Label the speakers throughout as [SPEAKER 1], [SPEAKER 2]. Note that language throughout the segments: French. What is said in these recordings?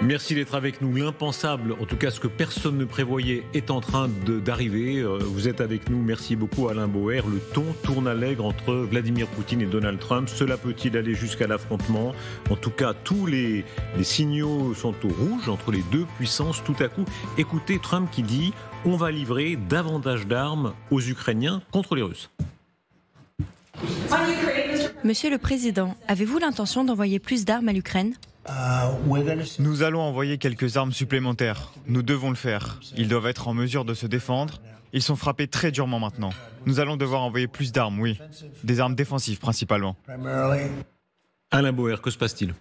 [SPEAKER 1] Merci d'être avec nous. L'impensable, en tout cas ce que personne ne prévoyait, est en train d'arriver. Vous êtes avec nous. Merci beaucoup Alain Bauer. Le ton tourne à l'aigre entre Vladimir Poutine et Donald Trump. Cela peut-il aller jusqu'à l'affrontement? En tout cas, tous les signaux sont au rouge entre les deux puissances tout à coup. Écoutez Trump qui dit « On va livrer davantage d'armes aux Ukrainiens contre les Russes ».
[SPEAKER 2] Monsieur le Président, avez-vous l'intention d'envoyer plus d'armes à l'Ukraine ?
[SPEAKER 3] Nous allons envoyer quelques armes supplémentaires. Nous devons le faire. Ils doivent être en mesure de se défendre. Ils sont frappés très durement maintenant. Nous allons devoir envoyer plus d'armes, oui. Des armes défensives principalement.
[SPEAKER 1] Alain Bauer, que se passe-t-il ?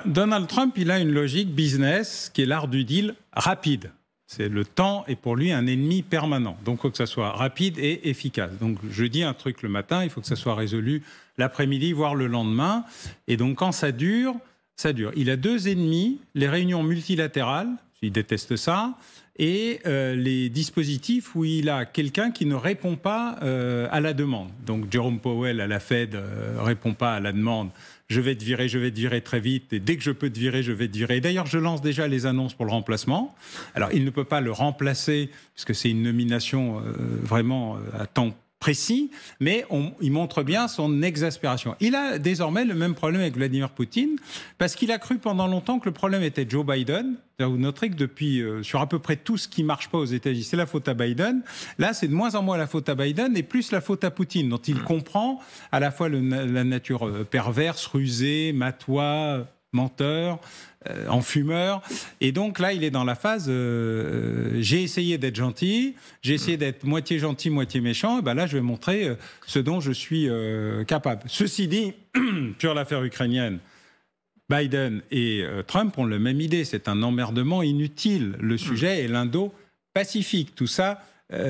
[SPEAKER 4] Donald Trump, il a une logique business qui est l'art du deal rapide. C'est le temps est pour lui un ennemi permanent. Donc, il faut que ça soit rapide et efficace. Donc, je dis un truc le matin, il faut que ça soit résolu l'après-midi, voire le lendemain. Et donc, quand ça dure, ça dure. Il a deux ennemis, les réunions multilatérales, il déteste ça, et les dispositifs où il a quelqu'un qui ne répond pas à la demande. Donc, Jerome Powell à la Fed répond pas à la demande. Je vais te virer très vite, et dès que je peux te virer, je vais te virer. D'ailleurs, je lance déjà les annonces pour le remplacement. Alors, il ne peut pas le remplacer, puisque c'est une nomination vraiment à temps précis, mais il montre bien son exaspération. Il a désormais le même problème avec Vladimir Poutine, parce qu'il a cru pendant longtemps que le problème était Joe Biden. Vous noterez que depuis, sur à peu près tout ce qui ne marche pas aux États-Unis, c'est la faute à Biden. Là, c'est de moins en moins la faute à Biden et plus la faute à Poutine, dont il comprend à la fois la nature perverse, rusée, matois, menteur, enfumeur. Et donc là, il est dans la phase j'ai essayé d'être gentil, j'ai essayé d'être moitié gentil, moitié méchant, et ben là, je vais montrer ce dont je suis capable. Ceci dit, sur l'affaire ukrainienne, Biden et Trump ont la même idée, c'est un emmerdement inutile. Le sujet est l'Indo-Pacifique. Tout ça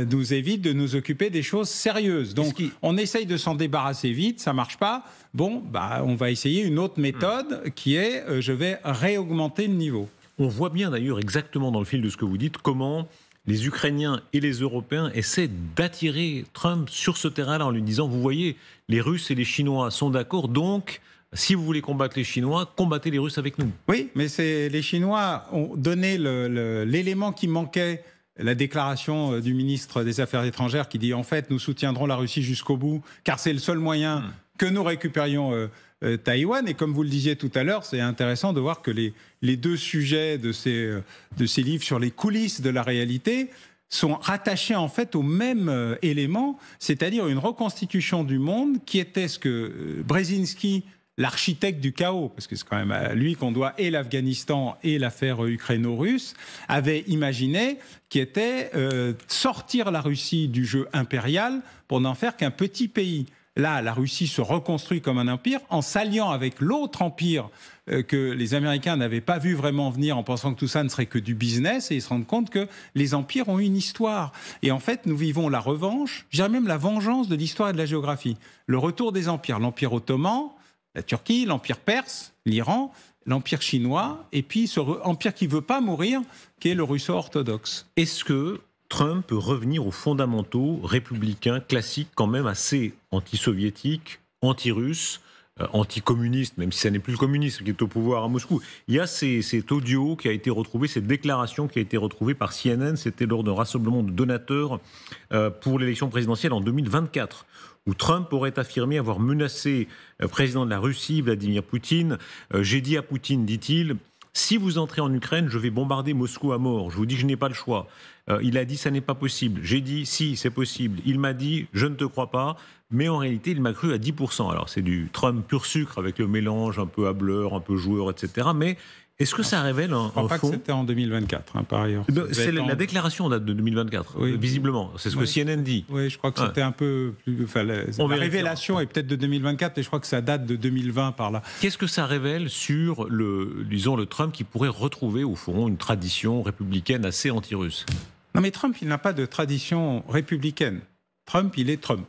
[SPEAKER 4] nous évite de nous occuper des choses sérieuses. Donc, on essaye de s'en débarrasser vite, ça marche pas. Bon, on va essayer une autre méthode qui est je vais réaugmenter le niveau.
[SPEAKER 1] On voit bien d'ailleurs exactement dans le fil de ce que vous dites comment les Ukrainiens et les Européens essaient d'attirer Trump sur ce terrain-là en lui disant, vous voyez, les Russes et les Chinois sont d'accord, donc si vous voulez combattre les Chinois, combattez les Russes avec nous.
[SPEAKER 4] Oui, mais les Chinois ont donné l'élément qui manquait, la déclaration du ministre des Affaires étrangères qui dit en fait nous soutiendrons la Russie jusqu'au bout car c'est le seul moyen que nous récupérions Taïwan. Et comme vous le disiez tout à l'heure, c'est intéressant de voir que les deux sujets de ces livres sur les coulisses de la réalité sont rattachés en fait au même élément, c'est-à-dire une reconstitution du monde qui était ce que Brzezinski, l'architecte du chaos, parce que c'est quand même à lui qu'on doit et l'Afghanistan et l'affaire ukraino-russe, avait imaginé, qui était sortir la Russie du jeu impérial pour n'en faire qu'un petit pays. Là, la Russie se reconstruit comme un empire en s'alliant avec l'autre empire que les Américains n'avaient pas vu vraiment venir en pensant que tout ça ne serait que du business, et ils se rendent compte que les empires ont une histoire. Et en fait, nous vivons la revanche, je dirais même la vengeance de l'histoire et de la géographie. Le retour des empires, l'Empire ottoman, la Turquie, l'Empire perse, l'Iran, l'Empire chinois, et puis ce empire qui ne veut pas mourir, qui est le russo-orthodoxe.
[SPEAKER 1] Est-ce que Trump peut revenir aux fondamentaux républicains classiques, quand même assez anti-soviétiques, anti-russes, anti-communistes, même si ça n'est plus le communisme qui est au pouvoir à Moscou. Il y a cet audio qui a été retrouvé, cette déclaration qui a été retrouvée par CNN, c'était lors d'un rassemblement de donateurs pour l'élection présidentielle en 2024. Où Trump aurait affirmé avoir menacé le président de la Russie, Vladimir Poutine. J'ai dit à Poutine, dit-il, si vous entrez en Ukraine, je vais bombarder Moscou à mort. Je vous dis que je n'ai pas le choix. Il a dit, ça n'est pas possible. J'ai dit, si, c'est possible. Il m'a dit, je ne te crois pas. Mais en réalité, il m'a cru à 10%. Alors, c'est du Trump pur sucre avec le mélange un peu hableur, un peu joueur, etc. Mais est-ce que ça révèle un fond ?
[SPEAKER 4] Je ne crois pas que c'était en 2024, par ailleurs.
[SPEAKER 1] La déclaration date de 2024,
[SPEAKER 4] oui,
[SPEAKER 1] visiblement. C'est ce que CNN dit.
[SPEAKER 4] Oui, je crois que c'était un peu plus... Enfin, la révélation est peut-être de 2024, mais je crois que ça date de 2020 par là.
[SPEAKER 1] Qu'est-ce que ça révèle sur le Trump qui pourrait retrouver, au fond, une tradition républicaine assez anti-russe ?
[SPEAKER 4] Non, mais Trump, il n'a pas de tradition républicaine. Trump, il est Trump.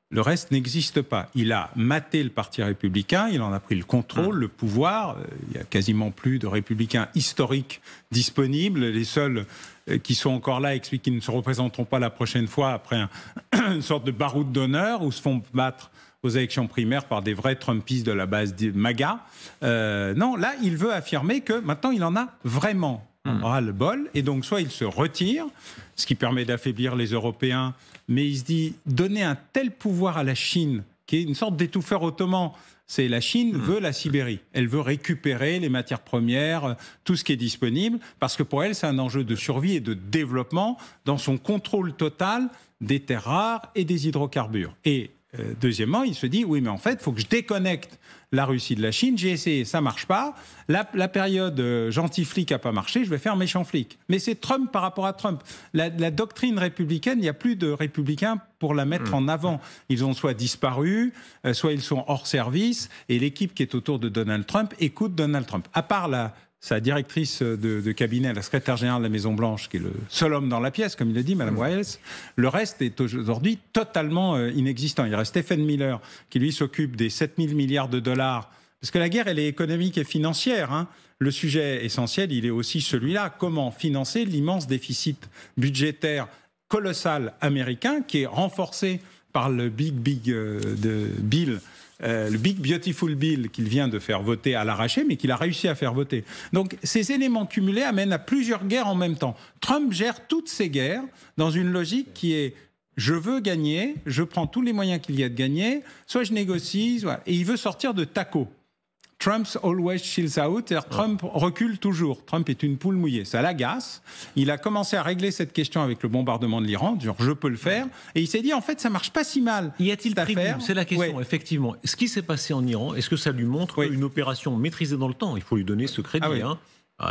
[SPEAKER 4] Le reste n'existe pas. Il a maté le parti républicain, il en a pris le contrôle, le pouvoir. Il n'y a quasiment plus de républicains historiques disponibles. Les seuls qui sont encore là expliquent qu'ils ne se représenteront pas la prochaine fois après une sorte de baroud d'honneur où se font battre aux élections primaires par des vrais Trumpistes de la base des MAGA. Non, là, il veut affirmer que maintenant, il en a vraiment ras-le-bol. Et donc, soit il se retire, ce qui permet d'affaiblir les Européens, mais il se dit, donner un tel pouvoir à la Chine, qui est une sorte d'étouffeur ottoman. C'est la Chine veut la Sibérie. Elle veut récupérer les matières premières, tout ce qui est disponible, parce que pour elle, c'est un enjeu de survie et de développement dans son contrôle total des terres rares et des hydrocarbures. Et deuxièmement, il se dit, oui, mais en fait, il faut que je déconnecte la Russie de la Chine. J'ai essayé, ça ne marche pas. La période gentil flic n'a pas marché, je vais faire méchant flic. Mais c'est Trump par rapport à Trump. La doctrine républicaine, il n'y a plus de républicains pour la mettre en avant. Ils ont soit disparu, soit ils sont hors service, et l'équipe qui est autour de Donald Trump écoute Donald Trump. À part sa directrice de cabinet, la secrétaire générale de la Maison-Blanche, qui est le seul homme dans la pièce, comme il le dit, Mme Wiles, le reste est aujourd'hui totalement inexistant. Il reste Stephen Miller, qui lui s'occupe des 7 000 milliards de dollars, parce que la guerre, elle est économique et financière. Hein. Le sujet essentiel, il est aussi celui-là. Comment financer l'immense déficit budgétaire colossal américain, qui est renforcé par le Big Bill, le Big Beautiful Bill qu'il vient de faire voter à l'arraché, mais qu'il a réussi à faire voter. Donc ces éléments cumulés amènent à plusieurs guerres en même temps. Trump gère toutes ces guerres dans une logique qui est « je veux gagner, je prends tous les moyens qu'il y a de gagner, soit je négocie, soit... » Et il veut sortir de TACO. Trump's always chills out, c'est-à-dire Trump recule toujours. Trump est une poule mouillée, ça l'agace. Il a commencé à régler cette question avec le bombardement de l'Iran, genre je peux le faire, et il s'est dit en fait ça marche pas si mal.
[SPEAKER 1] Y a-t-il pris goût ? C'est la question, effectivement. Ce qui s'est passé en Iran, est-ce que ça lui montre une opération maîtrisée dans le temps ? Il faut lui donner ce crédit.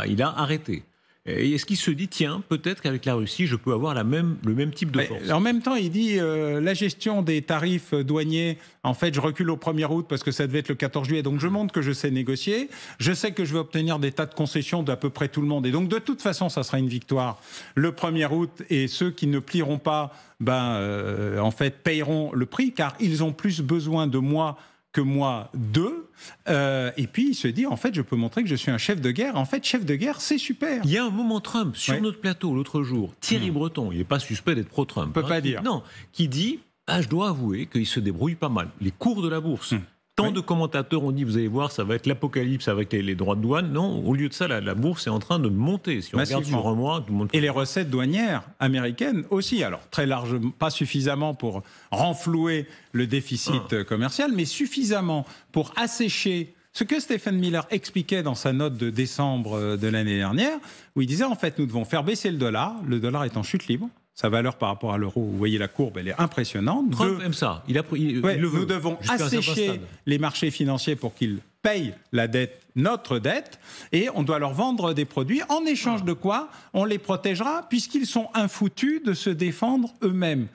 [SPEAKER 1] Il a arrêté. Et est-ce qu'il se dit, tiens, peut-être qu'avec la Russie, je peux avoir le même type de force ?
[SPEAKER 4] En même temps, il dit, la gestion des tarifs douaniers, en fait, je recule au 1er août parce que ça devait être le 14 juillet. Donc, je montre que je sais négocier. Je sais que je vais obtenir des tas de concessions d'à peu près tout le monde. Et donc, de toute façon, ça sera une victoire le 1er août. Et ceux qui ne plieront pas, en fait, payeront le prix, car ils ont plus besoin de moi que moi d'eux. Et puis il se dit, en fait, je peux montrer que je suis un chef de guerre. En fait, chef de guerre, c'est super.
[SPEAKER 1] Il y a un moment Trump, sur notre plateau l'autre jour, Thierry Breton, il n'est pas suspect d'être pro-Trump.
[SPEAKER 4] On peut pas dire.
[SPEAKER 1] Non, qui dit, je dois avouer qu'il se débrouille pas mal. Les cours de la bourse. Tant de commentateurs ont dit, vous allez voir, ça va être l'apocalypse avec les droits de douane. Non, au lieu de ça, la bourse est en train de monter. Si on regarde sur un mois, tout le monde...
[SPEAKER 4] Et les recettes douanières américaines aussi. Alors, très largement, pas suffisamment pour renflouer le déficit commercial, mais suffisamment pour assécher ce que Stephen Miller expliquait dans sa note de décembre de l'année dernière, où il disait, en fait, nous devons faire baisser le dollar est en chute libre. Sa valeur par rapport à l'euro, vous voyez la courbe, elle est impressionnante.
[SPEAKER 1] Trump aime ça. Il le veut.
[SPEAKER 4] Nous devons assécher les marchés financiers pour qu'ils payent la dette, notre dette, et on doit leur vendre des produits, en échange de quoi on les protégera, puisqu'ils sont infoutus de se défendre eux-mêmes.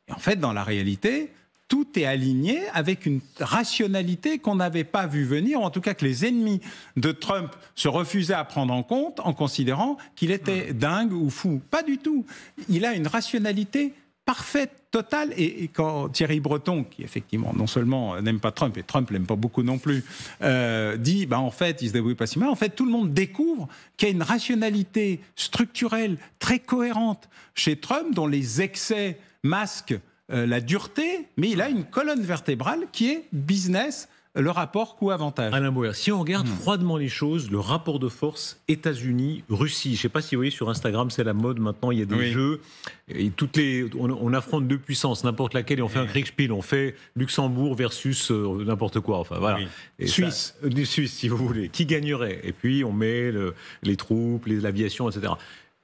[SPEAKER 4] Et en fait, dans la réalité, tout est aligné avec une rationalité qu'on n'avait pas vu venir, ou en tout cas que les ennemis de Trump se refusaient à prendre en compte en considérant qu'il était dingue ou fou. Pas du tout. Il a une rationalité parfaite, totale. Et quand Thierry Breton, qui effectivement non seulement n'aime pas Trump, et Trump l'aime pas beaucoup non plus, dit en fait il se débrouille pas si mal, en fait tout le monde découvre qu'il y a une rationalité structurelle très cohérente chez Trump, dont les excès masquent la dureté, mais il a une colonne vertébrale qui est business, le rapport coût-avantage.
[SPEAKER 1] Alain Bauer, si on regarde froidement les choses, le rapport de force États-Unis-Russie, je ne sais pas si vous voyez sur Instagram, c'est la mode maintenant, il y a des jeux, et on affronte deux puissances, n'importe laquelle, et on fait un Kriegspiel, on fait Luxembourg versus n'importe quoi, enfin voilà.
[SPEAKER 4] Suisse.
[SPEAKER 1] Suisse, si vous voulez. Qui gagnerait ? Et puis on met les troupes, l'aviation, etc.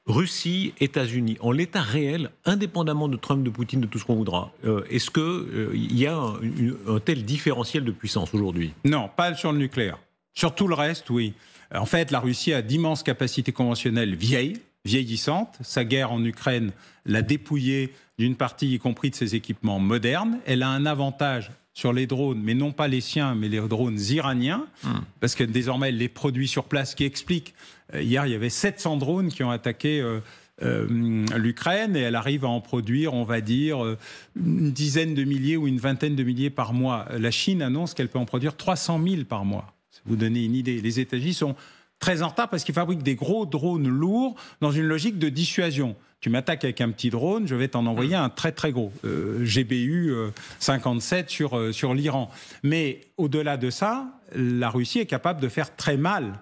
[SPEAKER 1] Russie, États-Unis, en l'état réel, indépendamment de Trump, de Poutine, de tout ce qu'on voudra, est-ce qu'il y a un tel différentiel de puissance aujourd'hui ?
[SPEAKER 4] Non, pas sur le nucléaire. Sur tout le reste, oui. En fait, la Russie a d'immenses capacités conventionnelles vieillissantes. Sa guerre en Ukraine l'a dépouillée d'une partie, y compris de ses équipements modernes. Elle a un avantage sur les drones, mais non pas les siens, mais les drones iraniens, parce que désormais, elle les produit sur place, ce qui explique. Hier, il y avait 700 drones qui ont attaqué l'Ukraine, et elle arrive à en produire, on va dire, une dizaine de milliers ou une vingtaine de milliers par mois. La Chine annonce qu'elle peut en produire 300 000 par mois. Ça vous donne une idée. Les États-Unis sont très en retard parce qu'ils fabriquent des gros drones lourds dans une logique de dissuasion. Tu m'attaques avec un petit drone, je vais t'en envoyer un très très gros. GBU 57 sur l'Iran. Mais au-delà de ça, la Russie est capable de faire très mal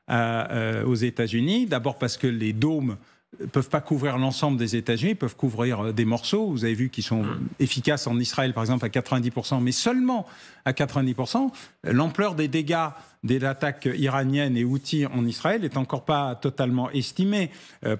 [SPEAKER 4] aux États-Unis. D'abord parce que les dômes ne peuvent pas couvrir l'ensemble des États-Unis, ils peuvent couvrir des morceaux. Vous avez vu qu'ils sont efficaces en Israël, par exemple, à 90%, mais seulement à 90%. L'ampleur des dégâts des attaques iraniennes et houthis en Israël n'est encore pas totalement estimée.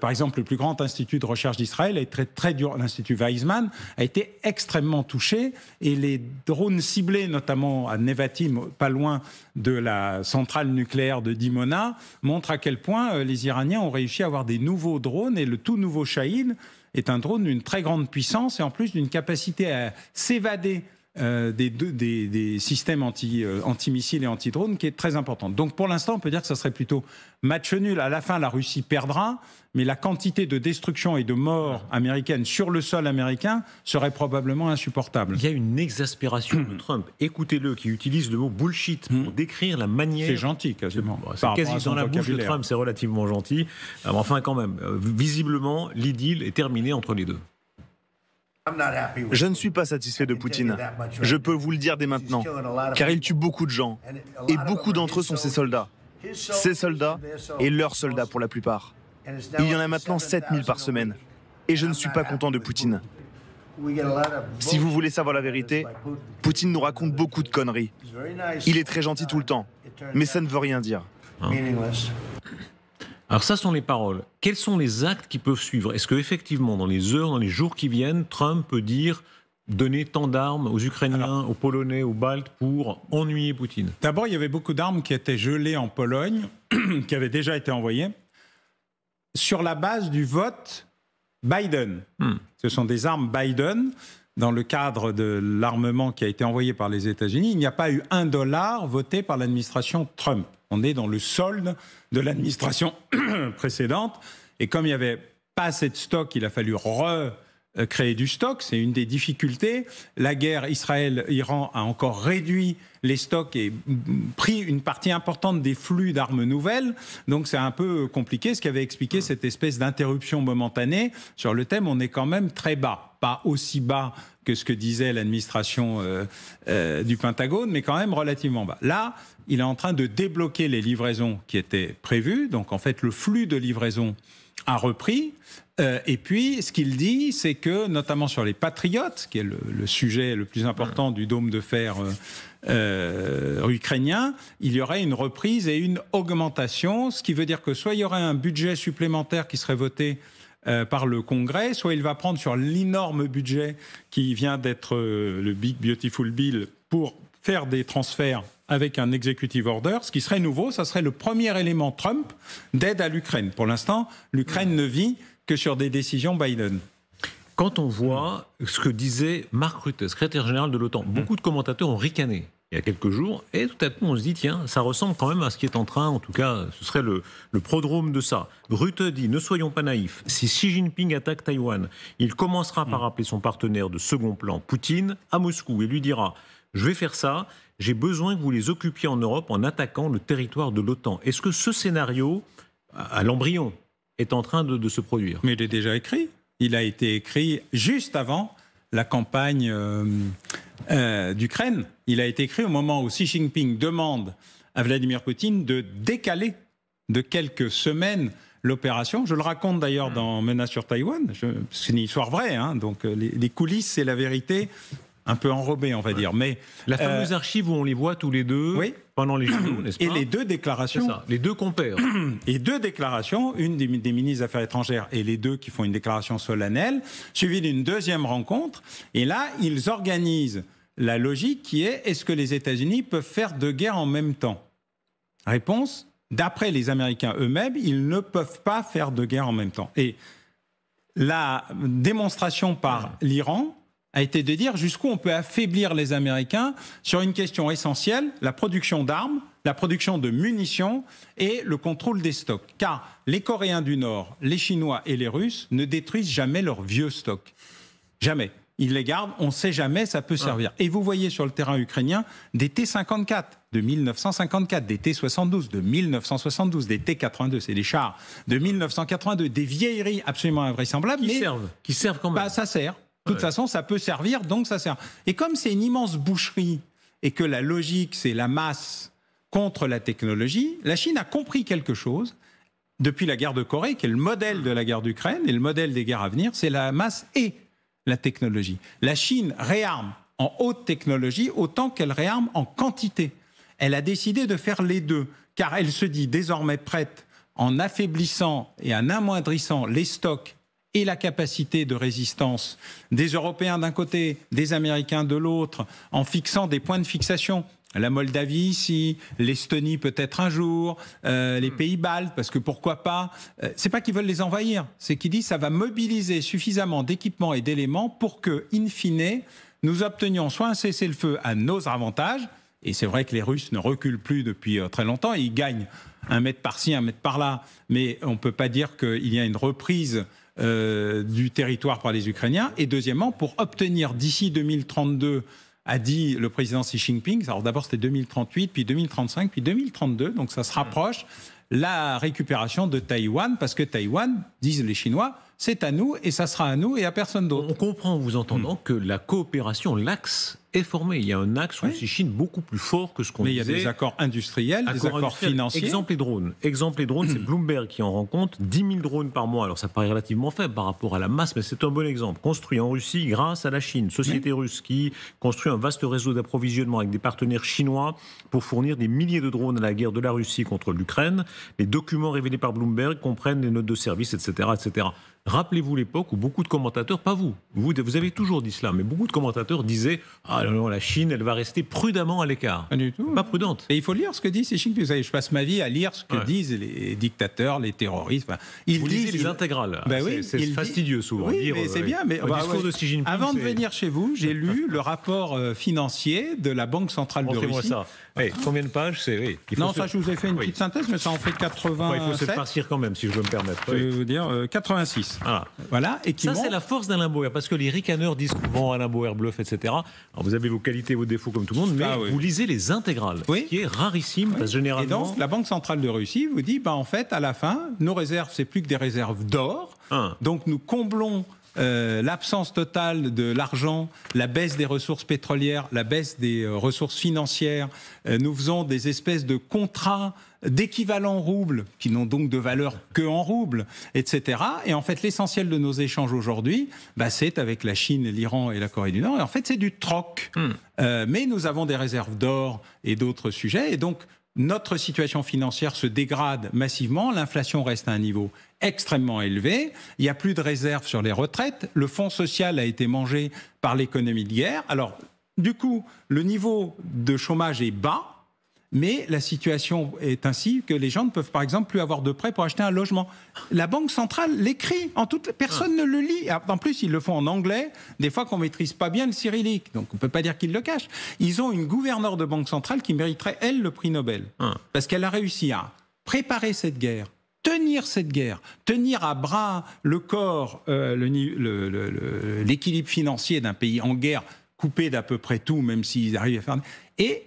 [SPEAKER 4] Par exemple, le plus grand institut de recherche d'Israël a été très dur, l'Institut Weizmann, a été extrêmement touché. Et les drones ciblés, notamment à Nevatim, pas loin de la centrale nucléaire de Dimona, montrent à quel point les Iraniens ont réussi à avoir des nouveaux drones. Et le tout nouveau Shahid est un drone d'une très grande puissance et en plus d'une capacité à s'évader des systèmes anti-missiles et anti-drones qui est très importante. Donc pour l'instant, on peut dire que ça serait plutôt match nul. À la fin, la Russie perdra, mais la quantité de destruction et de morts américaines sur le sol américain serait probablement insupportable.
[SPEAKER 1] Il y a une exaspération de Trump. Écoutez-le, qui utilise le mot bullshit pour décrire la manière...
[SPEAKER 4] C'est gentil, quasiment.
[SPEAKER 1] C'est quasi dans la bouche de Trump, c'est relativement gentil. Enfin, quand même, visiblement, l'idylle est terminée entre les deux.
[SPEAKER 5] Je ne suis pas satisfait de Poutine. Je peux vous le dire dès maintenant, car il tue beaucoup de gens. Et beaucoup d'entre eux sont ses soldats. Ses soldats et leurs soldats pour la plupart. Il y en a maintenant 7000 par semaine. Et je ne suis pas content de Poutine. Si vous voulez savoir la vérité, Poutine nous raconte beaucoup de conneries. Il est très gentil tout le temps, mais ça ne veut rien dire.
[SPEAKER 1] Alors ça sont les paroles. Quels sont les actes qui peuvent suivre? Est-ce qu'effectivement, dans les heures, dans les jours qui viennent, Trump peut dire donner tant d'armes aux Ukrainiens, aux Polonais, aux Baltes pour ennuyer Poutine?
[SPEAKER 4] D'abord, il y avait beaucoup d'armes qui étaient gelées en Pologne, qui avaient déjà été envoyées, sur la base du vote Biden. Ce sont des armes Biden. Dans le cadre de l'armement qui a été envoyé par les États-Unis, il n'y a pas eu $1 voté par l'administration Trump. On est dans le solde de l'administration précédente. Et comme il n'y avait pas assez de stock, il a fallu recréer du stock. C'est une des difficultés. La guerre Israël-Iran a encore réduit les stocks et pris une partie importante des flux d'armes nouvelles. Donc c'est un peu compliqué, ce qui avait expliqué cette espèce d'interruption momentanée. Sur le thème, on est quand même très bas. Pas aussi bas que ce que disait l'administration du Pentagone, mais quand même relativement bas. Là, il est en train de débloquer les livraisons qui étaient prévues. Donc, en fait, le flux de livraison a repris. Et puis, ce qu'il dit, c'est que, notamment sur les Patriotes, qui est le sujet le plus important du dôme de fer ukrainien, il y aurait une reprise et une augmentation, ce qui veut dire que soit il y aurait un budget supplémentaire qui serait voté par le Congrès, soit il va prendre sur l'énorme budget qui vient d'être le Big Beautiful Bill pour faire des transferts avec un executive order. Ce qui serait nouveau, ça serait le premier élément Trump d'aide à l'Ukraine. Pour l'instant, l'Ukraine ne vit que sur des décisions Biden.
[SPEAKER 1] Quand on voit ce que disait Mark Rutte, secrétaire général de l'OTAN, beaucoup de commentateurs ont ricané il y a quelques jours, et tout à coup on se dit, tiens, ça ressemble quand même à ce qui est en train, en tout cas, ce serait le prodrome de ça. Rutte dit, ne soyons pas naïfs, si Xi Jinping attaque Taïwan, il commencera par appeler son partenaire de second plan, Poutine, à Moscou, et lui dira, je vais faire ça, j'ai besoin que vous les occupiez en Europe en attaquant le territoire de l'OTAN. Est-ce que ce scénario, à l'embryon, est en train de se produire?
[SPEAKER 4] Mais il est déjà écrit. Il a été écrit juste avant la campagne d'Ukraine. Il a été écrit au moment où Xi Jinping demande à Vladimir Poutine de décaler de quelques semaines l'opération. Je le raconte d'ailleurs dans Menace sur Taïwan. C'est une histoire vraie, hein, donc les coulisses, c'est la vérité. Un peu enrobée, on va dire. Mais
[SPEAKER 1] la fameuse archive où on les voit tous les deux pendant les JO, n'est-ce pas?
[SPEAKER 4] Et les deux déclarations.
[SPEAKER 1] C'est ça, les deux compères.
[SPEAKER 4] Et deux déclarations, une des ministres des Affaires étrangères et les deux qui font une déclaration solennelle, suivie d'une deuxième rencontre. Et là, ils organisent la logique qui est, est-ce que les États-Unis peuvent faire deux guerres en même temps? Réponse, d'après les Américains eux-mêmes, ils ne peuvent pas faire deux guerres en même temps. Et la démonstration par l'Iran a été de dire jusqu'où on peut affaiblir les Américains sur une question essentielle, la production d'armes, la production de munitions et le contrôle des stocks. Car les Coréens du Nord, les Chinois et les Russes ne détruisent jamais leurs vieux stocks. Jamais. Ils les gardent, on ne sait jamais, ça peut servir. Et vous voyez sur le terrain ukrainien des T-54, de 1954, des T-72 de 1972, des T-82, c'est des chars de 1982, des vieilleries absolument invraisemblables.
[SPEAKER 1] Qui servent quand même.
[SPEAKER 4] Ça sert. De toute façon, ça peut servir, donc ça sert. Et comme c'est une immense boucherie et que la logique, c'est la masse contre la technologie, la Chine a compris quelque chose depuis la guerre de Corée, qui est le modèle de la guerre d'Ukraine et le modèle des guerres à venir, c'est la masse et la technologie. La Chine réarme en haute technologie autant qu'elle réarme en quantité. Elle a décidé de faire les deux, car elle se dit désormais prête, en affaiblissant et en amoindrissant les stocks et la capacité de résistance des Européens d'un côté, des Américains de l'autre, en fixant des points de fixation. La Moldavie ici, l'Estonie peut-être un jour, les pays baltes, parce que pourquoi pas. C'est pas qu'ils veulent les envahir, c'est qu'ils disent que ça va mobiliser suffisamment d'équipements et d'éléments pour que, in fine, nous obtenions soit un cessez-le-feu à nos avantages, et c'est vrai que les Russes ne reculent plus depuis très longtemps, ils gagnent 1 mètre par-ci, 1 mètre par-là, mais on ne peut pas dire qu'il y a une reprise du territoire par les Ukrainiens, et deuxièmement, pour obtenir d'ici 2032, a dit le président Xi Jinping, alors d'abord c'était 2038, puis 2035, puis 2032, donc ça se rapproche, la récupération de Taïwan, parce que Taïwan, disent les Chinois, c'est à nous et ça sera à nous et à personne d'autre.
[SPEAKER 1] On comprend en vous entendant que la coopération, l'axe est formé. Il y a un axe Russie-Chine beaucoup plus fort que ce qu'on disait.
[SPEAKER 4] Mais il y a des accords industriels, des accords financiers.
[SPEAKER 1] Exemple les drones, c'est Bloomberg qui en rend compte. 10 000 drones par mois. Alors ça paraît relativement faible par rapport à la masse, mais c'est un bon exemple. Construit en Russie grâce à la Chine. Société russe qui construit un vaste réseau d'approvisionnement avec des partenaires chinois pour fournir des milliers de drones à la guerre de la Russie contre l'Ukraine. Les documents révélés par Bloomberg comprennent les notes de service, etc., etc. Rappelez-vous l'époque où beaucoup de commentateurs, pas vous avez toujours dit cela, mais beaucoup de commentateurs disaient « Ah non, la Chine, elle va rester prudemment à l'écart ».
[SPEAKER 4] Pas du tout.
[SPEAKER 1] Pas prudente.
[SPEAKER 4] Et il faut lire ce que dit Xi Jinping. Vous savez, je passe ma vie à lire ce que disent les dictateurs, les terroristes. Enfin,
[SPEAKER 1] vous lisez les intégrales. C'est fastidieux souvent.
[SPEAKER 4] Oui, mais c'est bien. Mais
[SPEAKER 1] discours de Xi Jinping,
[SPEAKER 4] avant de venir chez vous, j'ai lu le rapport financier de la Banque centrale de Russie.
[SPEAKER 1] Montrez-moi ça. Combien de pages
[SPEAKER 4] Non, ça, je vous ai fait une petite synthèse, mais ça en fait 87.
[SPEAKER 1] Il faut se farcir quand même, si je veux me permettre.
[SPEAKER 4] Je vais vous dire 86. Voilà. Et
[SPEAKER 1] ça, c'est la force d'Alain Bauer, parce que les ricaneurs disent souvent Alain Bauer bluffe, etc. Alors, vous avez vos qualités et vos défauts comme tout le monde, mais vous lisez les intégrales, ce qui est rarissime, parce que généralement...
[SPEAKER 4] Et donc, la Banque centrale de Russie vous dit, en fait, à la fin, nos réserves, c'est plus que des réserves d'or, donc nous comblons l'absence totale de l'argent, la baisse des ressources pétrolières, la baisse des ressources financières. Nous faisons des espèces de contrats d'équivalent rouble, qui n'ont donc de valeur que en rouble, etc. Et en fait, l'essentiel de nos échanges aujourd'hui, c'est avec la Chine, l'Iran et la Corée du Nord. Et en fait, c'est du troc. Mais nous avons des réserves d'or et d'autres sujets. Et donc, notre situation financière se dégrade massivement. L'inflation reste à un niveau extrêmement élevé. Il n'y a plus de réserves sur les retraites. Le fonds social a été mangé par l'économie de guerre. Alors, du coup, le niveau de chômage est bas. Mais la situation est ainsi que les gens ne peuvent, par exemple, plus avoir de prêts pour acheter un logement. La Banque centrale l'écrit, personne ne le lit. En plus, ils le font en anglais, des fois qu'on ne maîtrise pas bien le cyrillique. Donc, on ne peut pas dire qu'ils le cachent. Ils ont une gouverneure de Banque centrale qui mériterait, elle, le prix Nobel. Parce qu'elle a réussi à préparer cette guerre, tenir cette guerre, tenir à bras le corps, l'équilibre financier d'un pays en guerre, coupé d'à peu près tout, même s'ils arrivent à faire... Et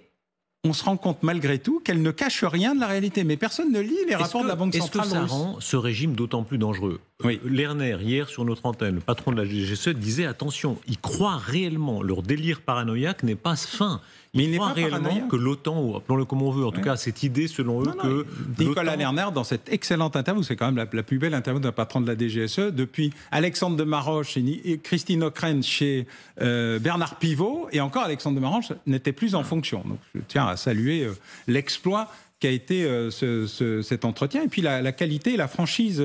[SPEAKER 4] on se rend compte malgré tout qu'elle ne cache rien de la réalité. Mais personne ne lit les rapports de la Banque centrale russe.
[SPEAKER 1] Est-ce que ça rend ce régime d'autant plus dangereux ? Lerner, hier sur notre antenne, le patron de la DGSE, disait attention, ils croient réellement, leur délire paranoïaque n'est pas fin. Ils croient réellement que l'OTAN, ou appelons-le comme on veut, en tout cas cette idée selon eux que...
[SPEAKER 4] Nicolas Lerner, dans cette excellente interview, c'est quand même la plus belle interview d'un patron de la DGSE, depuis Alexandre de Maroche et Christine Ockrent chez Bernard Pivot, et encore Alexandre de Maroche n'était plus en fonction. Donc je tiens à saluer l'exploit qu'a été cet entretien, et puis la qualité et la franchise...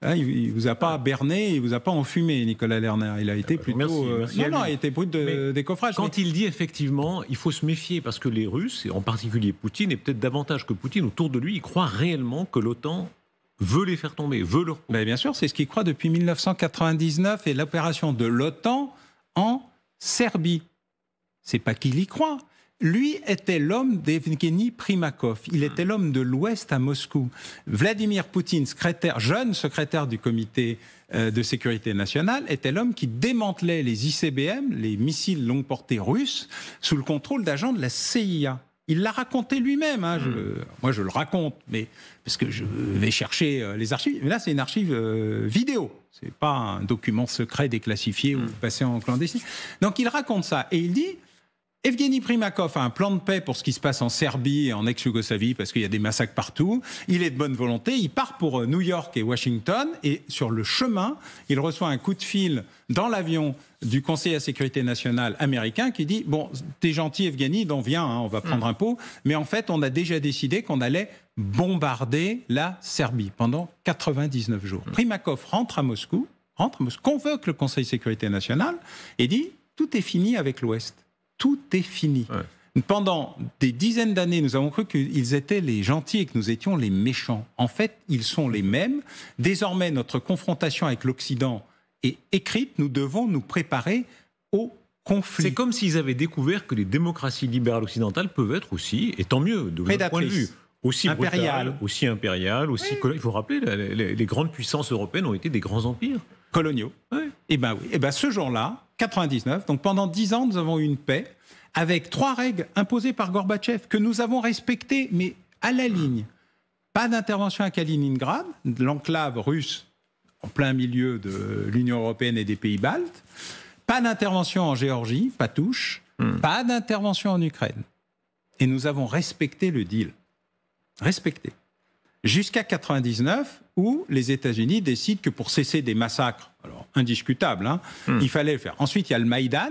[SPEAKER 4] il ne vous a pas berné, il ne vous a pas enfumé, Nicolas Lerner. Il a été plutôt...
[SPEAKER 1] Merci
[SPEAKER 4] il a été brut de décoffrage.
[SPEAKER 1] Quand il dit effectivement, il faut se méfier, parce que les Russes, et en particulier Poutine, et peut-être davantage que Poutine, autour de lui, ils croient réellement que l'OTAN veut les faire tomber, veut leur...
[SPEAKER 4] Bien sûr, c'est ce qu'il croit depuis 1999 et l'opération de l'OTAN en Serbie. C'est pas qu'il y croit. Lui était l'homme d'Evgeny Primakov. Il était l'homme de l'Ouest à Moscou. Vladimir Poutine, jeune secrétaire du comité de sécurité nationale, était l'homme qui démantelait les ICBM, les missiles longue portée russes, sous le contrôle d'agents de la CIA. Il l'a raconté lui-même. Moi, je le raconte, mais parce que je vais chercher les archives. Mais là, c'est une archive vidéo. C'est pas un document secret déclassifié ou passé en clandestin. Donc, il raconte ça et il dit. Evgeny Primakov a un plan de paix pour ce qui se passe en Serbie et en ex-Yougoslavie parce qu'il y a des massacres partout. Il est de bonne volonté. Il part pour New York et Washington. Et sur le chemin, il reçoit un coup de fil dans l'avion du Conseil à la sécurité nationale américain qui dit « Bon, t'es gentil Evgeny, donc viens, on va prendre un pot. Mais en fait, on a déjà décidé qu'on allait bombarder la Serbie pendant 99 jours. » Primakov rentre à Moscou, convoque le Conseil de sécurité nationale et dit « Tout est fini avec l'Ouest. Tout est fini. » Pendant des dizaines d'années, nous avons cru qu'ils étaient les gentils et que nous étions les méchants. En fait, ils sont les mêmes. Désormais, notre confrontation avec l'Occident est écrite. Nous devons nous préparer au conflit.
[SPEAKER 1] C'est comme s'ils avaient découvert que les démocraties libérales occidentales peuvent être aussi, et tant mieux, de notre point de vue, aussi brutales, aussi impériales, aussi... Il faut rappeler, les grandes puissances européennes ont été des grands empires.
[SPEAKER 4] Coloniaux. Oui. Et bien oui. Et ben ce jour-là, 99, donc pendant 10 ans, nous avons eu une paix avec 3 règles imposées par Gorbatchev que nous avons respectées, mais à la ligne. Pas d'intervention à Kaliningrad, l'enclave russe en plein milieu de l'Union européenne et des pays baltes. Pas d'intervention en Géorgie, pas touche. Pas d'intervention en Ukraine. Et nous avons respecté le deal. Respecté. Jusqu'à 99, où les États-Unis décident que pour cesser des massacres, alors indiscutables, il fallait le faire. Ensuite, il y a le Maïdan.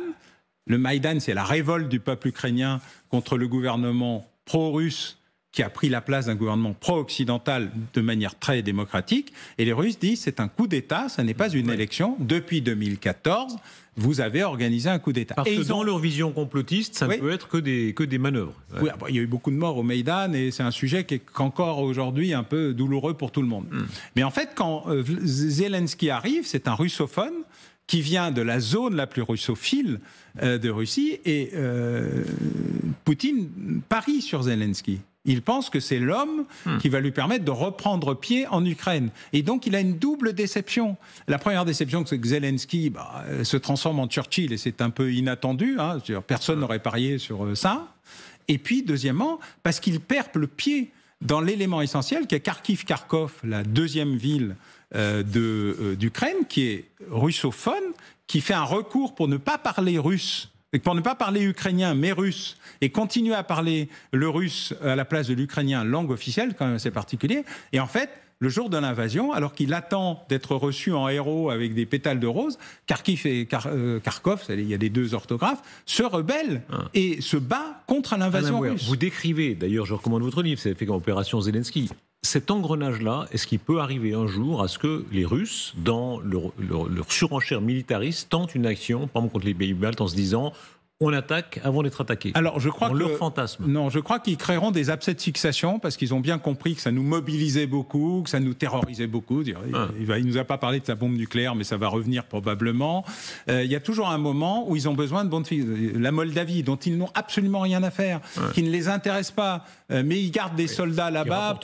[SPEAKER 4] Le Maïdan, c'est la révolte du peuple ukrainien contre le gouvernement pro-russe qui a pris la place d'un gouvernement pro-occidental de manière très démocratique. Et les Russes disent c'est un coup d'État, ça n'est pas une élection. Depuis 2014, vous avez organisé un coup d'État.
[SPEAKER 1] Parce que dans leur vision complotiste, ça ne peut être que des manœuvres.
[SPEAKER 4] Oui, il y a eu beaucoup de morts au Maïdan et c'est un sujet qui est encore aujourd'hui un peu douloureux pour tout le monde. Mais en fait, quand Zelensky arrive, c'est un russophone qui vient de la zone la plus russophile de Russie et Poutine parie sur Zelensky. Il pense que c'est l'homme qui va lui permettre de reprendre pied en Ukraine. Et donc, il a une double déception. La première déception, c'est que Zelensky se transforme en Churchill, et c'est un peu inattendu. Personne n'aurait parié sur ça. Et puis, deuxièmement, parce qu'il perd le pied dans l'élément essentiel, qui est Kharkiv-Kharkov, la deuxième ville d'Ukraine, qui est russophone, qui fait un recours pour ne pas parler russe, pour ne pas parler ukrainien, mais russe, et continuer à parler le russe à la place de l'ukrainien, langue officielle, quand même assez particulier. Et en fait, le jour de l'invasion, alors qu'il attend d'être reçu en héros avec des pétales de rose, Kharkiv et Kharkov, il y a les 2 orthographes, se rebelle et se bat contre l'invasion russe.
[SPEAKER 1] Vous décrivez, d'ailleurs je recommande votre livre, c'est fait comme Opération Zelensky. Cet engrenage-là, est-ce qu'il peut arriver un jour à ce que les Russes, dans leur surenchère militariste, tentent une action, par exemple contre les pays baltes, en se disant on attaque avant d'être attaqué?
[SPEAKER 4] Alors, je crois
[SPEAKER 1] leur fantasme.
[SPEAKER 4] Non, je crois qu'ils créeront des abcès de fixation parce qu'ils ont bien compris que ça nous mobilisait beaucoup, que ça nous terrorisait beaucoup. Il nous a pas parlé de sa bombe nucléaire, mais ça va revenir probablement. Il y a toujours un moment où ils ont besoin de bombes. La Moldavie, dont ils n'ont absolument rien à faire, qui ne les intéresse pas, mais ils gardent des soldats là-bas.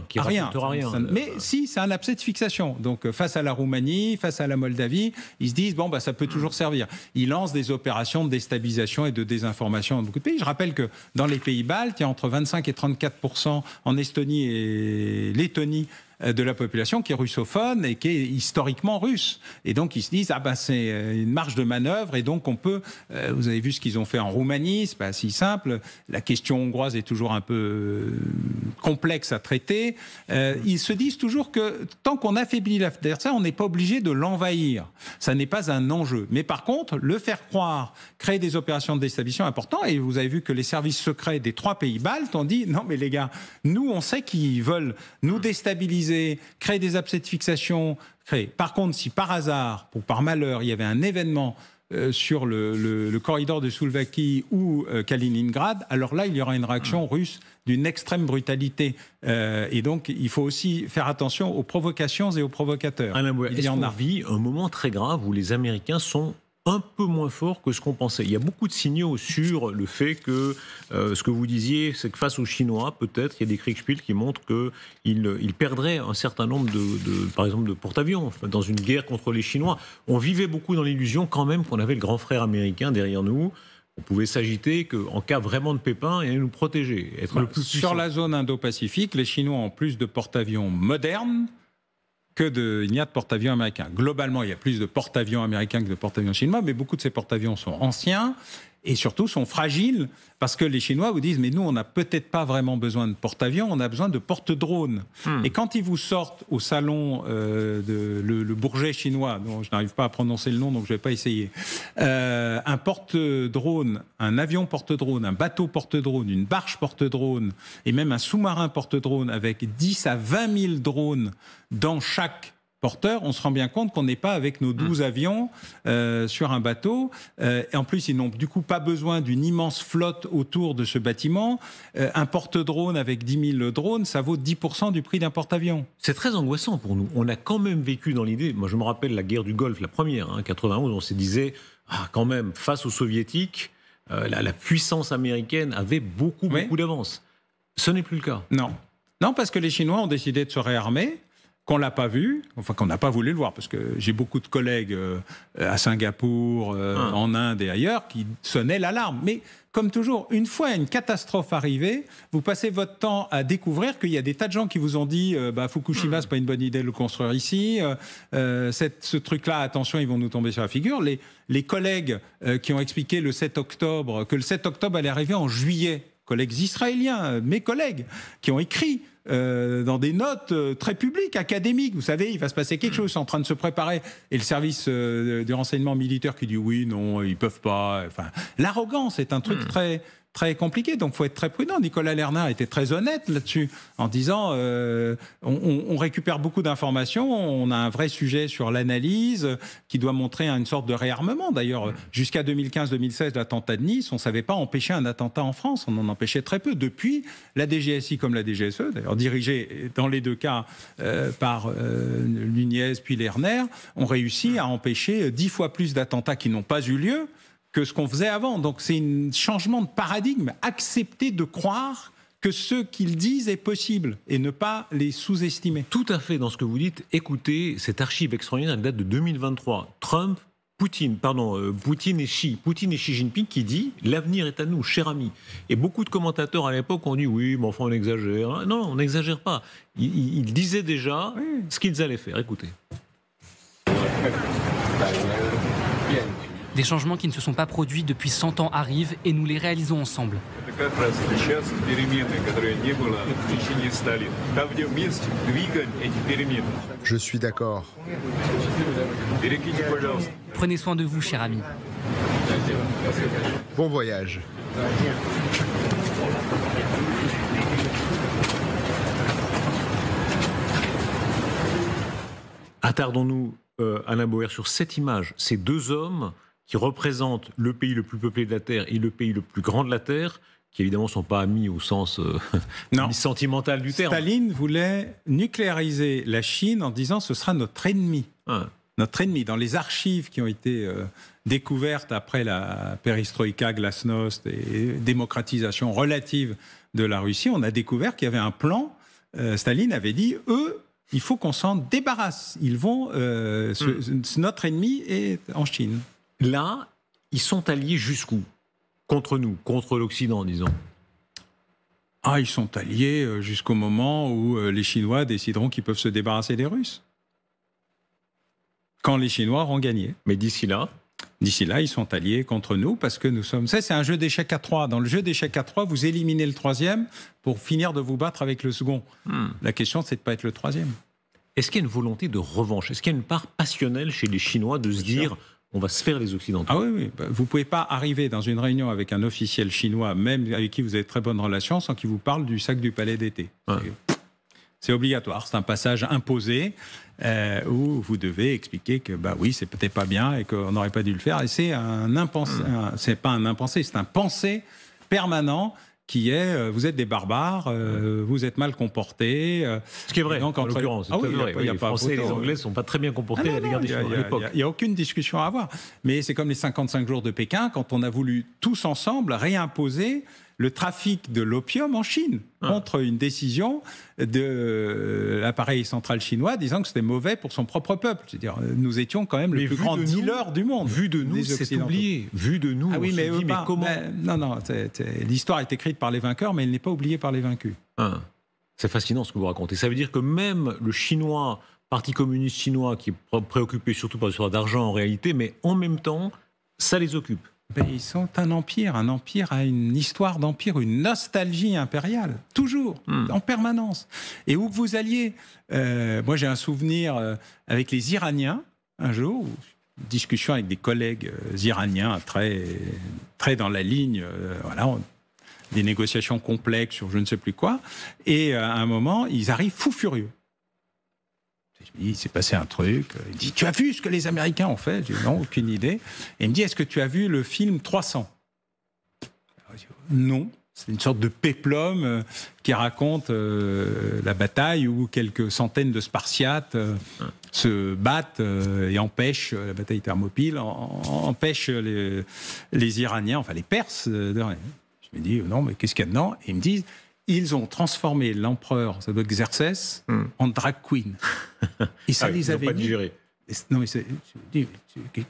[SPEAKER 1] Qui rapportera rien.
[SPEAKER 4] Mais si, c'est un abcès de fixation. Donc, face à la Roumanie, face à la Moldavie, ils se disent ça peut toujours servir. Ils lancent des opérations de déstabilisation et de désinformation dans beaucoup de pays. Je rappelle que dans les pays baltes, il y a entre 25 et 34% en Estonie et Lettonie de la population qui est russophone et qui est historiquement russe. Et donc, ils se disent, c'est une marge de manœuvre et donc on peut... vous avez vu ce qu'ils ont fait en Roumanie, c'est pas si simple. La question hongroise est toujours un peu complexe à traiter. Ils se disent toujours que tant qu'on affaiblit l'adversaire, on n'est pas obligé de l'envahir. Ça n'est pas un enjeu. Mais par contre, le faire croire, créer des opérations de déstabilisation importantes, et vous avez vu que les services secrets des 3 pays baltes ont dit, non mais les gars, nous on sait qu'ils veulent nous déstabiliser, créer des abcès de fixation. Par contre, si par hasard, ou par malheur, il y avait un événement sur le corridor de Slovaquie ou Kaliningrad, alors là, il y aura une réaction russe d'une extrême brutalité. Et donc, il faut aussi faire attention aux provocations et aux provocateurs.
[SPEAKER 1] Alain Bouer, est-ce qu'on vit un moment très grave où les Américains sont un peu moins fort que ce qu'on pensait? Il y a beaucoup de signaux sur le fait que, ce que vous disiez, c'est que face aux Chinois, peut-être, il y a des Kriegspiel qui montrent qu'ils perdraient un certain nombre par exemple, de porte-avions dans une guerre contre les Chinois. On vivait beaucoup dans l'illusion quand même qu'on avait le grand frère américain derrière nous, on pouvait s'agiter qu'en cas vraiment de pépin, et nous protéger, être le plus puissant.
[SPEAKER 4] Sur la zone Indo-Pacifique, les Chinois ont plus de porte-avions modernes il n'y a de porte-avions américains. Globalement, il y a plus de porte-avions américains que de porte-avions chinois, mais beaucoup de ces porte-avions sont anciens et surtout sont fragiles parce que les Chinois vous disent « mais nous, on n'a peut-être pas vraiment besoin de porte-avions, on a besoin de porte-drones ». Et quand ils vous sortent au salon le Bourget chinois, dont je n'arrive pas à prononcer le nom, donc je ne vais pas essayer, un porte-drone, un avion porte-drone, un bateau porte-drone, une barge porte-drone et même un sous-marin porte-drone avec 10 à 20 000 drones dans chaque porteur, on se rend bien compte qu'on n'est pas avec nos 12 avions sur un bateau. Et en plus, ils n'ont du coup pas besoin d'une immense flotte autour de ce bâtiment. Un porte-drone avec 10 000 drones, ça vaut 10% du prix d'un porte-avions.
[SPEAKER 1] C'est très angoissant pour nous. On a quand même vécu dans l'idée, moi je me rappelle la guerre du Golfe, la première, 91, on se disait, quand même, face aux soviétiques, la puissance américaine avait beaucoup d'avance. Ce n'est plus le cas.
[SPEAKER 4] Non, parce que les Chinois ont décidé de se réarmer, qu'on l'a pas vu, enfin qu'on n'a pas voulu le voir, parce que j'ai beaucoup de collègues à Singapour, en Inde et ailleurs, qui sonnaient l'alarme. Mais comme toujours, une fois une catastrophe arrivée, vous passez votre temps à découvrir qu'il y a des tas de gens qui vous ont dit Fukushima, c'est pas une bonne idée de le construire ici, ce truc-là, attention, ils vont nous tomber sur la figure. Les collègues qui ont expliqué le 7 octobre, que le 7 octobre allait arriver en juillet, collègues israéliens, mes collègues, qui ont écrit dans des notes très publiques, académiques. Vous savez, il va se passer quelque chose, c'est en train de se préparer. Et le service du renseignement militaire qui dit oui, non, ils peuvent pas. Enfin, l'arrogance est un truc très très compliqué, donc il faut être très prudent. Nicolas Lerner était très honnête là-dessus, en disant on récupère beaucoup d'informations, on a un vrai sujet sur l'analyse qui doit montrer une sorte de réarmement. D'ailleurs, jusqu'à 2015-2016, l'attentat de Nice, on ne savait pas empêcher un attentat en France, on en empêchait très peu. Depuis, la DGSI comme la DGSE, d'ailleurs dirigée dans les deux cas par Nunez puis Lerner, ont réussi à empêcher 10 fois plus d'attentats qui n'ont pas eu lieu que ce qu'on faisait avant. Donc c'est un changement de paradigme. Accepter de croire que ce qu'ils disent est possible et ne pas les sous-estimer.
[SPEAKER 1] Tout à fait dans ce que vous dites. Écoutez, cette archive extraordinaire, elle date de 2023. Poutine et Xi Jinping qui dit « L'avenir est à nous, cher ami ». Et beaucoup de commentateurs à l'époque ont dit « Oui, mais enfin on exagère ». Non, on n'exagère pas. Ils disaient déjà ce qu'ils allaient faire. Écoutez.
[SPEAKER 6] Des changements qui ne se sont pas produits depuis 100 ans arrivent et nous les réalisons ensemble.
[SPEAKER 7] Je suis d'accord.
[SPEAKER 6] Prenez soin de vous, cher ami.
[SPEAKER 7] Bon voyage.
[SPEAKER 1] Attardons-nous, Alain Boer, sur cette image. Ces deux hommes qui représentent le pays le plus peuplé de la Terre et le pays le plus grand de la Terre, qui évidemment ne sont pas amis au sens sentimental du terme.
[SPEAKER 4] Staline voulait nucléariser la Chine en disant ce sera notre ennemi. Notre ennemi. Dans les archives qui ont été découvertes après la perestroïka, glasnost et démocratisation relative de la Russie, on a découvert qu'il y avait un plan. Staline avait dit, il faut qu'on s'en débarrasse. Ils vont, notre ennemi est en Chine.
[SPEAKER 1] Là, ils sont alliés jusqu'où? Contre nous, contre l'Occident, disons.
[SPEAKER 4] Ils sont alliés jusqu'au moment où les Chinois décideront qu'ils peuvent se débarrasser des Russes. Quand les Chinois auront gagné.
[SPEAKER 1] Mais d'ici là,
[SPEAKER 4] ils sont alliés contre nous parce que nous sommes... C'est un jeu d'échecs à 3. Dans le jeu d'échecs à 3, vous éliminez le troisième pour finir de vous battre avec le second. La question, c'est de ne pas être le troisième.
[SPEAKER 1] Est-ce qu'il y a une volonté de revanche? Est-ce qu'il y a une part passionnelle chez les Chinois de se dire... On va se faire les Occidentaux.
[SPEAKER 4] Oui. Vous ne pouvez pas arriver dans une réunion avec un officiel chinois, même avec qui vous avez de très bonnes relations, sans qu'il vous parle du sac du palais d'été. C'est obligatoire. C'est un passage imposé où vous devez expliquer que, c'est peut-être pas bien et qu'on n'aurait pas dû le faire. Et c'est un impensé. C'est pas un impensé, c'est un pensée permanent qui est vous êtes des barbares, vous êtes mal comportés.
[SPEAKER 1] Ce qui est vrai, donc, en l'occurrence. Les Français et les Anglais ne sont pas très bien comportés à l'égard des Chinois à l'époque.
[SPEAKER 4] Il n'y a aucune discussion à avoir. Mais c'est comme les 55 jours de Pékin, quand on a voulu tous ensemble réimposer le trafic de l'opium en Chine contre une décision de l'appareil central chinois disant que c'était mauvais pour son propre peuple. C'est-à-dire, nous étions quand même le plus grand dealer du monde.
[SPEAKER 1] Vu de nous, c'est oublié. Vu de nous,
[SPEAKER 4] ah oui, mais
[SPEAKER 1] comment
[SPEAKER 4] non, l'histoire est écrite par les vainqueurs, mais elle n'est pas oubliée par les vaincus.
[SPEAKER 1] C'est fascinant ce que vous racontez. Ça veut dire que même le Chinois, Parti communiste chinois, qui est préoccupé surtout par l'histoire d'argent en réalité, mais en même temps, ça les occupe.
[SPEAKER 4] Ben, ils sont un empire. Un empire a une histoire d'empire, une nostalgie impériale, toujours, en permanence. Et où que vous alliez, moi j'ai un souvenir avec les Iraniens, un jour, une discussion avec des collègues iraniens très, très dans la ligne, des négociations complexes sur je ne sais plus quoi, et à un moment, ils arrivent fous furieux. Je me dis, il s'est passé un truc. Il me dit, tu as vu ce que les Américains ont fait? Je dis, non, aucune idée. Et il me dit, est-ce que tu as vu le film 300? Je dis, non. C'est une sorte de péplum qui raconte la bataille où quelques centaines de Spartiates se battent et empêchent, la bataille Thermopyles, empêchent les Iraniens, enfin les Perses, de rien. Je me dis, non, mais qu'est-ce qu'il y a dedans? Et ils me disent, ils ont transformé l'empereur, ça doit être Xerxès, en drag queen. Et ça les avait
[SPEAKER 1] pas
[SPEAKER 4] mis...
[SPEAKER 1] digéré.
[SPEAKER 4] Non, mais c'est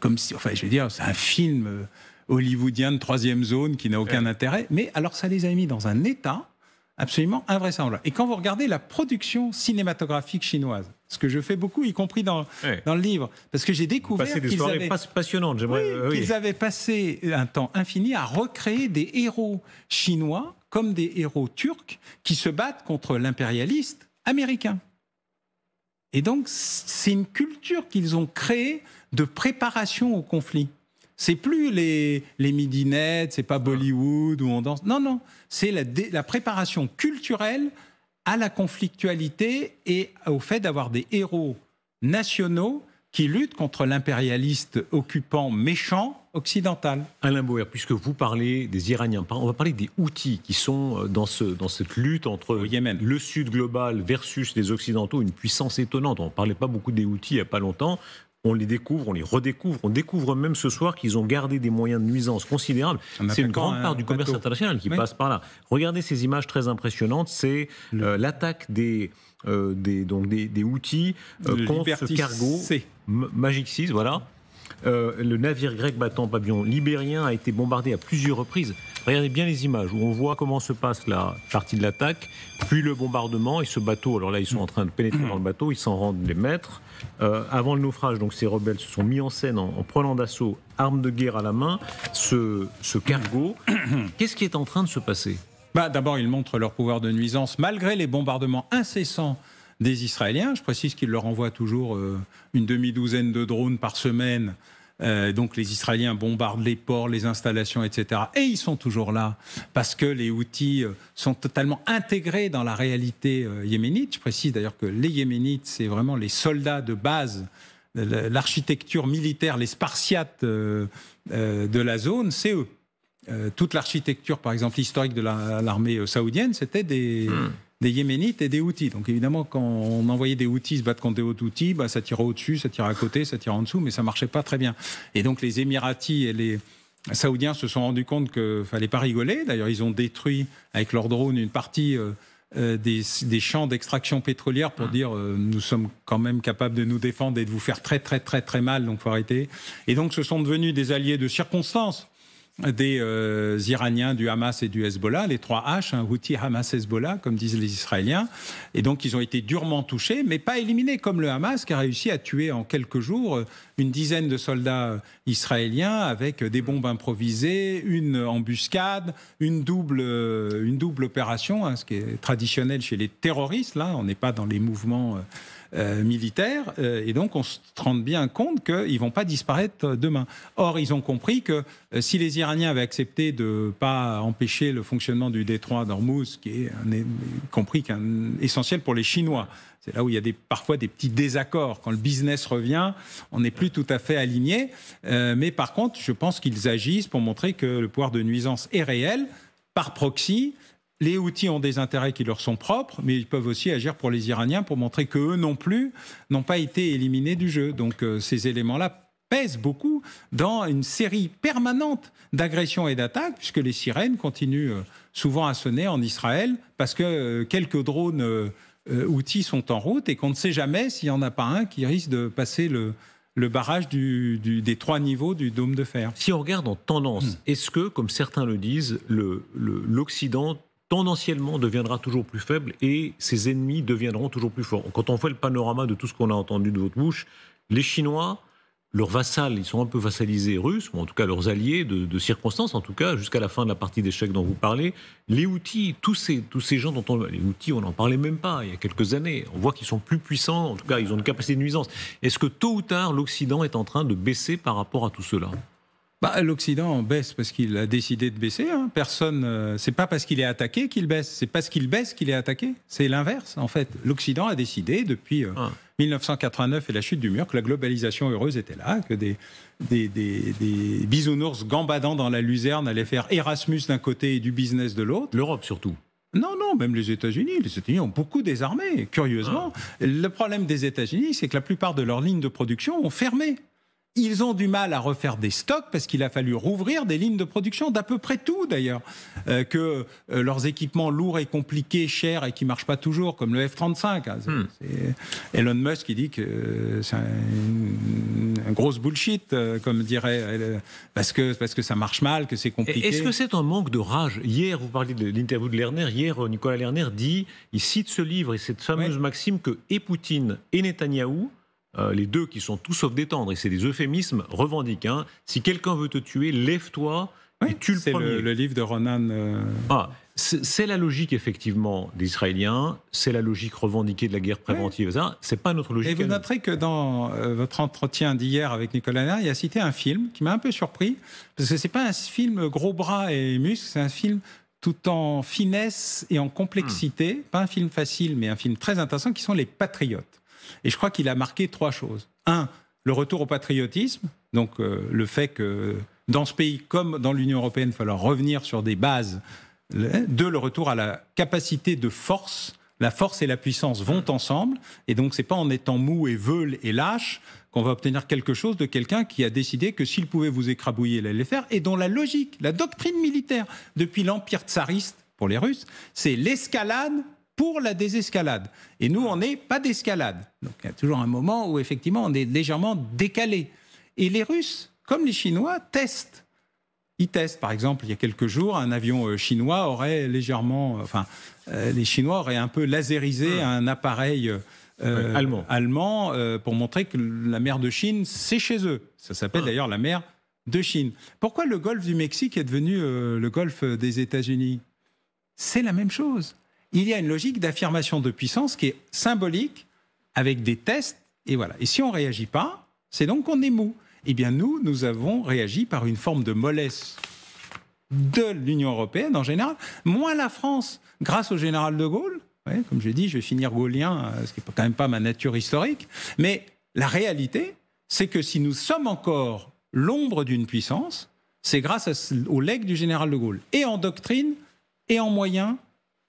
[SPEAKER 4] comme si... Enfin, je veux dire, c'est un film hollywoodien de troisième zone qui n'a aucun intérêt. Mais alors, ça les a mis dans un état absolument invraisemblable. Et quand vous regardez la production cinématographique chinoise, ce que je fais beaucoup, y compris dans le livre, parce que j'ai découvert
[SPEAKER 1] qu'ils avaient... passionnantes,
[SPEAKER 4] qu'ils avaient passé un temps infini à recréer des héros chinois comme des héros turcs qui se battent contre l'impérialiste américain. Et donc, c'est une culture qu'ils ont créée de préparation au conflit. C'est plus les midinettes, c'est pas Bollywood où on danse. Non, non, c'est la préparation culturelle à la conflictualité et au fait d'avoir des héros nationaux qui luttent contre l'impérialiste occupant méchant occidental.
[SPEAKER 1] Alain Bauer, puisque vous parlez des Iraniens, on va parler des Houthis qui sont dans cette lutte entre le Sud global versus les Occidentaux, une puissance étonnante. On ne parlait pas beaucoup des Houthis il n'y a pas longtemps. On les découvre, on les redécouvre. On découvre même ce soir qu'ils ont gardé des moyens de nuisance considérables. C'est une grande part du commerce international qui passe par là. Regardez ces images très impressionnantes. C'est l'attaque des Houthis contre ce cargo Magic 6, voilà. Le navire grec battant pavillon libérien a été bombardé à plusieurs reprises. Regardez bien les images où on voit comment se passe la partie de l'attaque, puis le bombardement et ce bateau. Alors là, ils sont en train de pénétrer dans le bateau, ils s'en rendent les maîtres. Avant le naufrage, donc ces rebelles se sont mis en scène en prenant d'assaut, armes de guerre à la main, ce cargo. Qu'est-ce qui est en train de se passer ?
[SPEAKER 4] D'abord, ils montrent leur pouvoir de nuisance malgré les bombardements incessants des Israéliens. Je précise qu'ils leur envoient toujours une demi-douzaine de drones par semaine. Donc les Israéliens bombardent les ports, les installations, etc. Et ils sont toujours là parce que les Houthis sont totalement intégrés dans la réalité yéménite. Je précise d'ailleurs que les Yéménites, c'est vraiment les soldats de base, l'architecture militaire, les Spartiates de la zone, c'est eux. Toute l'architecture, par exemple, historique de l'armée saoudienne, c'était des Yéménites et des Houthis. Donc évidemment, quand on envoyait des Houthis se battre contre des Houthis, ça tirait au-dessus, ça tirait à côté, ça tirait en dessous, mais ça marchait pas très bien. Et donc les Émiratis et les Saoudiens se sont rendus compte qu'il fallait pas rigoler. D'ailleurs, ils ont détruit avec leurs drones une partie des champs d'extraction pétrolière pour dire nous sommes quand même capables de nous défendre et de vous faire très très très très mal, donc faut arrêter. Et donc ce sont devenus des alliés de circonstance des Iraniens, du Hamas et du Hezbollah, les 3 H, Houthi, Hamas, Hezbollah, comme disent les Israéliens. Et donc, ils ont été durement touchés, mais pas éliminés, comme le Hamas, qui a réussi à tuer en quelques jours une dizaine de soldats israéliens avec des bombes improvisées, une embuscade, une double opération, ce qui est traditionnel chez les terroristes. Là, on n'est pas dans les mouvements militaires, et donc on se rend bien compte qu'ils ne vont pas disparaître demain. Or, ils ont compris que si les Iraniens avaient accepté de ne pas empêcher le fonctionnement du détroit d'Ormuz, qui est essentiel pour les Chinois, c'est là où il y a parfois des petits désaccords. Quand le business revient, on n'est plus tout à fait aligné. Mais par contre, je pense qu'ils agissent pour montrer que le pouvoir de nuisance est réel, par proxy. Les Houthis ont des intérêts qui leur sont propres, mais ils peuvent aussi agir pour les Iraniens pour montrer qu'eux non plus n'ont pas été éliminés du jeu. Donc ces éléments-là pèse beaucoup dans une série permanente d'agressions et d'attaques, puisque les sirènes continuent souvent à sonner en Israël, parce que quelques drones outils sont en route et qu'on ne sait jamais s'il n'y en a pas un qui risque de passer le barrage des 3 niveaux du dôme de fer.
[SPEAKER 1] Si on regarde en tendance, est-ce que, comme certains le disent, l'Occident tendanciellement deviendra toujours plus faible et ses ennemis deviendront toujours plus forts? Quand on fait le panorama de tout ce qu'on a entendu de votre bouche, les Chinois, leurs vassals, ils sont un peu vassalisés russes, ou en tout cas leurs alliés de circonstance, en tout cas, jusqu'à la fin de la partie d'échecs dont vous parlez. Les Houthis, tous ces gens dont les Houthis, on n'en parlait même pas il y a quelques années. On voit qu'ils sont plus puissants, en tout cas, ils ont une capacité de nuisance. Est-ce que tôt ou tard, l'Occident est en train de baisser par rapport à tout cela ?
[SPEAKER 4] L'Occident baisse parce qu'il a décidé de baisser. Personne, c'est pas parce qu'il est attaqué qu'il baisse. C'est parce qu'il baisse qu'il est attaqué. C'est l'inverse, en fait. L'Occident a décidé depuis 1989 et la chute du mur que la globalisation heureuse était là, que des bisounours gambadant dans la luzerne allaient faire Erasmus d'un côté et du business de l'autre.
[SPEAKER 1] L'Europe surtout.
[SPEAKER 4] Non, même les États-Unis. Les États-Unis ont beaucoup désarmé, curieusement. Le problème des États-Unis, c'est que la plupart de leurs lignes de production ont fermé. Ils ont du mal à refaire des stocks parce qu'il a fallu rouvrir des lignes de production d'à peu près tout d'ailleurs. Que leurs équipements lourds et compliqués, chers et qui ne marchent pas toujours, comme le F-35. C'est Elon Musk qui dit que c'est un grosse bullshit, comme dirait, parce que ça marche mal, que c'est compliqué.
[SPEAKER 1] Est-ce que c'est un manque de rage ? Hier, vous parliez de l'interview de Lerner. Hier, Nicolas Lerner il cite ce livre et cette fameuse maxime que et Poutine et Netanyahou, les deux qui sont tout sauf détendres, et c'est des euphémismes, revendiquent. Si quelqu'un veut te tuer, lève-toi et tue le premier.
[SPEAKER 4] C'est le livre de Ronan.
[SPEAKER 1] C'est la logique, effectivement, des Israéliens, c'est la logique revendiquée de la guerre préventive. Ça, c'est pas notre logique.
[SPEAKER 4] Et vous noterez que dans votre entretien d'hier avec Nicolas Lerner, il a cité un film qui m'a un peu surpris, parce que c'est pas un film gros bras et muscles, c'est un film tout en finesse et en complexité, pas un film facile, mais un film très intéressant, qui sont Les Patriotes. Et je crois qu'il a marqué 3 choses. 1, le retour au patriotisme, donc le fait que dans ce pays comme dans l'Union européenne, il va falloir revenir sur des bases. 2, le retour à la capacité de force. La force et la puissance vont ensemble, et donc c'est pas en étant mou et veule et lâche qu'on va obtenir quelque chose de quelqu'un qui a décidé que s'il pouvait vous écrabouiller, il allait le faire, et dont la logique, la doctrine militaire, depuis l'Empire tsariste pour les Russes, c'est l'escalade pour la désescalade. Et nous, on n'est pas d'escalade. Donc il y a toujours un moment où, effectivement, on est légèrement décalé. Et les Russes, comme les Chinois, testent. Ils testent. Par exemple, il y a quelques jours, un avion chinois aurait légèrement... les Chinois auraient un peu lasérisé un appareil allemand pour montrer que la mer de Chine, c'est chez eux. Ça s'appelle d'ailleurs la mer de Chine. Pourquoi le golfe du Mexique est devenu le golfe des États-Unis ? C'est la même chose. Il y a une logique d'affirmation de puissance qui est symbolique, avec des tests, et voilà. Et si on ne réagit pas, c'est donc qu'on est mou. Eh bien, nous avons réagi par une forme de mollesse de l'Union européenne en général, moins la France, grâce au général de Gaulle. Ouais, comme je dit, je vais finir gaullien, ce qui n'est quand même pas ma nature historique. Mais la réalité, c'est que si nous sommes encore l'ombre d'une puissance, c'est grâce au legs du général de Gaulle, et en doctrine, et en moyens,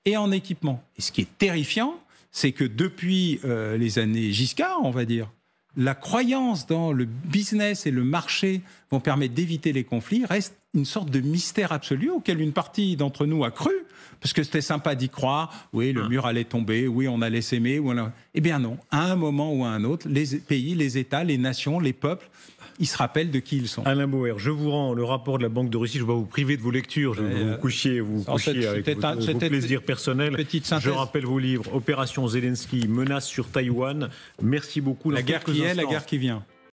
[SPEAKER 4] et en équipement. Et ce qui est terrifiant, c'est que depuis les années Giscard, on va dire, la croyance dans le business et le marché vont permettre d'éviter les conflits reste une sorte de mystère absolu auquel une partie d'entre nous a cru, parce que c'était sympa d'y croire, oui, le mur allait tomber, oui, on allait s'aimer. Eh bien non, à un moment ou à un autre, les pays, les États, les nations, les peuples, ils se rappellent de qui ils sont.
[SPEAKER 1] Alain Bauer, je vous rends le rapport de la Banque de Russie. Je ne vais pas vous priver de vos lectures. Je vais vous couchiez avec vos plaisirs personnels. Je rappelle vos livres. Opération Zelensky, menace sur Taïwan. Merci beaucoup.
[SPEAKER 4] La guerre qui est, la guerre qui vient.